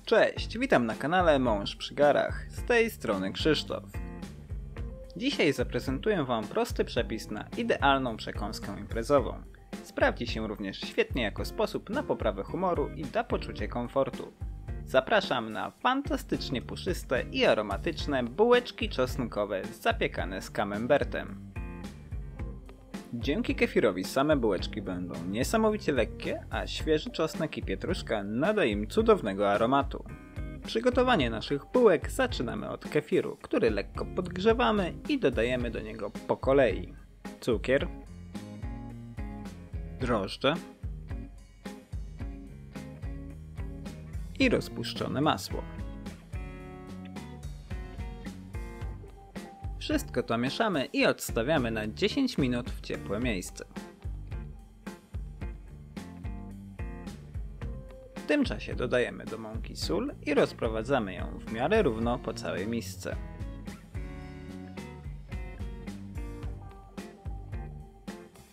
Cześć, witam na kanale Mąż przy garach, z tej strony Krzysztof. Dzisiaj zaprezentuję Wam prosty przepis na idealną przekąskę imprezową. Sprawdzi się również świetnie jako sposób na poprawę humoru i da poczucie komfortu. Zapraszam na fantastycznie puszyste i aromatyczne bułeczki czosnkowe zapiekane z camembertem. Dzięki kefirowi same bułeczki będą niesamowicie lekkie, a świeży czosnek i pietruszka nada im cudownego aromatu. Przygotowanie naszych bułek zaczynamy od kefiru, który lekko podgrzewamy i dodajemy do niego po kolei cukier, drożdże i rozpuszczone masło. Wszystko to mieszamy i odstawiamy na 10 minut w ciepłe miejsce. W tym czasie dodajemy do mąki sól i rozprowadzamy ją w miarę równo po całej misce.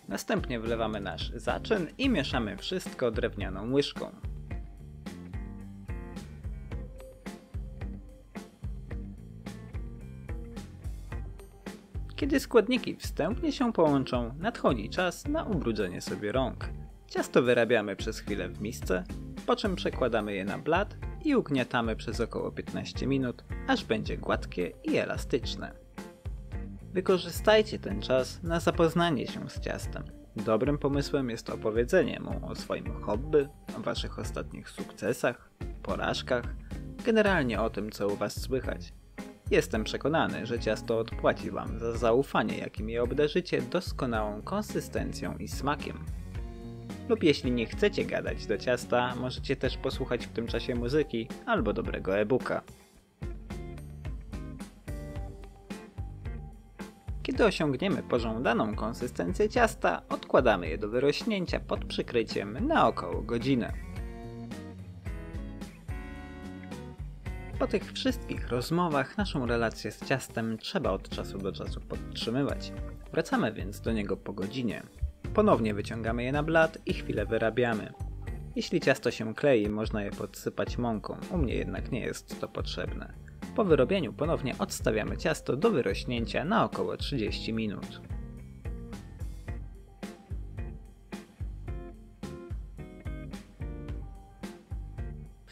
Następnie wlewamy nasz zaczyn i mieszamy wszystko drewnianą łyżką. Kiedy składniki wstępnie się połączą, nadchodzi czas na ubrudzenie sobie rąk. Ciasto wyrabiamy przez chwilę w misce, po czym przekładamy je na blat i ugniatamy przez około 15 minut, aż będzie gładkie i elastyczne. Wykorzystajcie ten czas na zapoznanie się z ciastem. Dobrym pomysłem jest opowiedzenie mu o swoim hobby, o waszych ostatnich sukcesach, porażkach, generalnie o tym, co u was słychać. Jestem przekonany, że ciasto odpłaci Wam za zaufanie, jakim je obdarzycie doskonałą konsystencją i smakiem. Lub jeśli nie chcecie gadać do ciasta, możecie też posłuchać w tym czasie muzyki albo dobrego e-booka. Kiedy osiągniemy pożądaną konsystencję ciasta, odkładamy je do wyrośnięcia pod przykryciem na około godzinę. Po tych wszystkich rozmowach naszą relację z ciastem trzeba od czasu do czasu podtrzymywać. Wracamy więc do niego po godzinie. Ponownie wyciągamy je na blat i chwilę wyrabiamy. Jeśli ciasto się klei, można je podsypać mąką, u mnie jednak nie jest to potrzebne. Po wyrobieniu ponownie odstawiamy ciasto do wyrośnięcia na około 30 minut.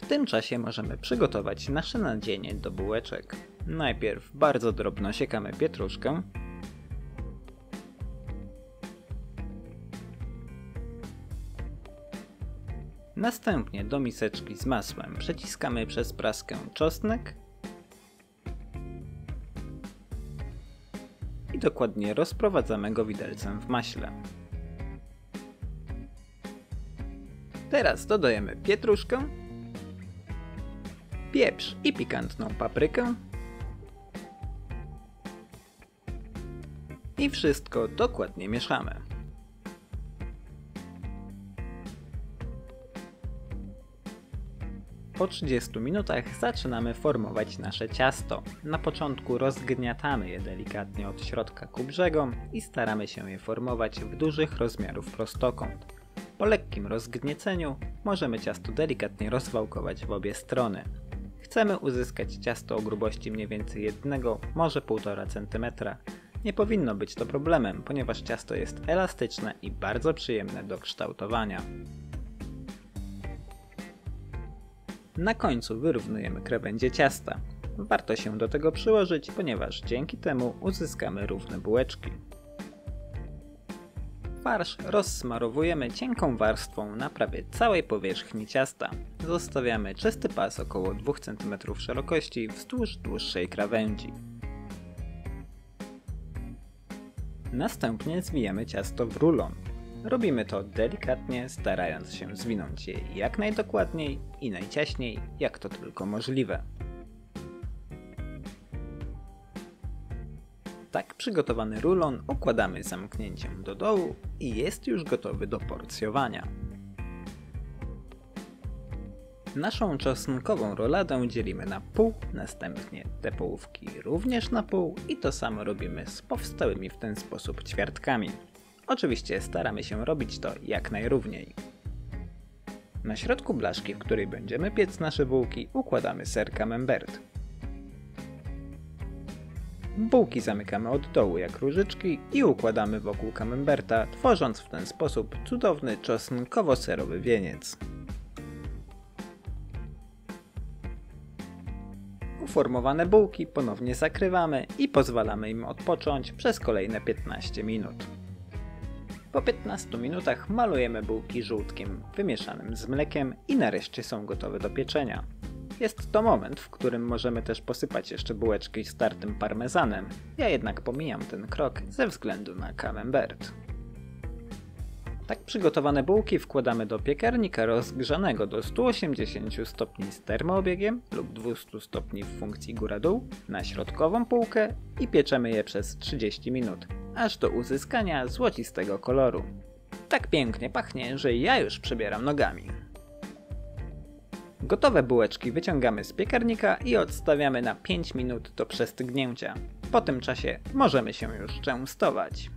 W tym czasie możemy przygotować nasze nadzienie do bułeczek. Najpierw bardzo drobno siekamy pietruszkę. Następnie do miseczki z masłem przeciskamy przez praskę czosnek i dokładnie rozprowadzamy go widelcem w maśle. Teraz dodajemy pietruszkę, pieprz i pikantną paprykę i wszystko dokładnie mieszamy. Po 30 minutach zaczynamy formować nasze ciasto. Na początku rozgniatamy je delikatnie od środka ku brzegom i staramy się je formować w dużych rozmiarów prostokąt. Po lekkim rozgnieceniu możemy ciasto delikatnie rozwałkować w obie strony. Chcemy uzyskać ciasto o grubości mniej więcej 1, może 1,5 cm. Nie powinno być to problemem, ponieważ ciasto jest elastyczne i bardzo przyjemne do kształtowania. Na końcu wyrównujemy krawędzie ciasta. Warto się do tego przyłożyć, ponieważ dzięki temu uzyskamy równe bułeczki. Farsz rozsmarowujemy cienką warstwą na prawie całej powierzchni ciasta. Zostawiamy czysty pas około 2 cm szerokości wzdłuż dłuższej krawędzi. Następnie zwijamy ciasto w rulon. Robimy to delikatnie, starając się zwinąć je jak najdokładniej i najciaśniej, jak to tylko możliwe. Tak przygotowany rulon układamy zamknięciem do dołu i jest już gotowy do porcjowania. Naszą czosnkową roladę dzielimy na pół, następnie te połówki również na pół i to samo robimy z powstałymi w ten sposób ćwiartkami. Oczywiście staramy się robić to jak najrówniej. Na środku blaszki, w której będziemy piec nasze bułki, układamy ser camembert. Bułki zamykamy od dołu jak różyczki i układamy wokół camemberta, tworząc w ten sposób cudowny czosnkowo-serowy wieniec. Uformowane bułki ponownie zakrywamy i pozwalamy im odpocząć przez kolejne 15 minut. Po 15 minutach malujemy bułki żółtkiem wymieszanym z mlekiem i nareszcie są gotowe do pieczenia. Jest to moment, w którym możemy też posypać jeszcze bułeczki startym parmezanem, ja jednak pomijam ten krok ze względu na camembert. Tak przygotowane bułki wkładamy do piekarnika rozgrzanego do 180 stopni z termoobiegiem lub 200 stopni w funkcji góra-dół na środkową półkę i pieczemy je przez 30 minut, aż do uzyskania złocistego koloru. Tak pięknie pachnie, że ja już przebieram nogami. Gotowe bułeczki wyciągamy z piekarnika i odstawiamy na 5 minut do przestygnięcia. Po tym czasie możemy się już częstować.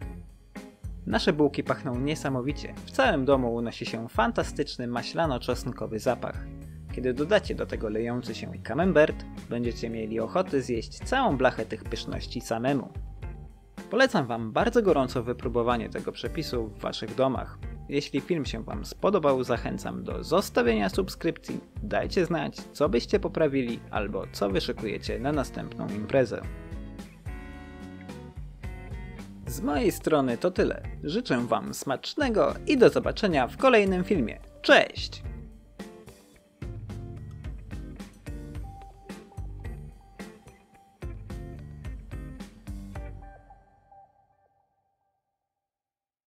Nasze bułki pachną niesamowicie. W całym domu unosi się fantastyczny maślano-czosnkowy zapach. Kiedy dodacie do tego lejący się camembert, będziecie mieli ochotę zjeść całą blachę tych pyszności samemu. Polecam Wam bardzo gorąco wypróbowanie tego przepisu w Waszych domach. Jeśli film się Wam spodobał, zachęcam do zostawienia subskrypcji, dajcie znać, co byście poprawili albo co wyszykujecie na następną imprezę. Z mojej strony to tyle. Życzę Wam smacznego i do zobaczenia w kolejnym filmie. Cześć!